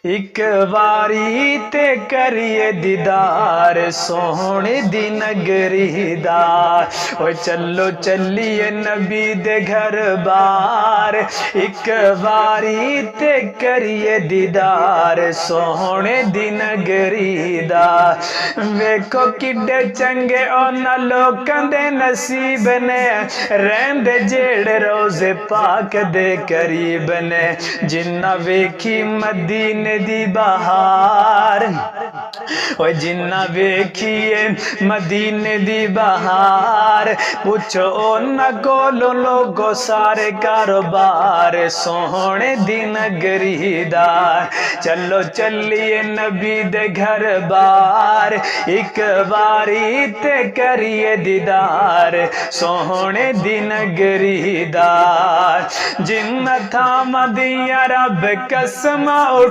एक बारी ते करिए दीदार सोहने दी नगरी दा। ओ चलो चलिए नबी दे घर बार, एक बारी ते करिए दीदार सोहने दी नगरी दा। वेखो किड्डे चंगे उन्हां लोकां दे नसीब ने, रहंदे जेड़े रोज़े पाक दे करीब ने। जिन्ना वेखी मदीने दी बहार, ओ जिन्ना वेखिए मदीने दी बहार, पुछो उन्हां कोलों लोगो सारे कारोबार सोहने दी नगरी दा। चलो चलिए नबी दे घर बार, एक बारी ते करिए दीदार सोहने दी नगरी दा। जिन्ना थामां दियां रब कसम उठा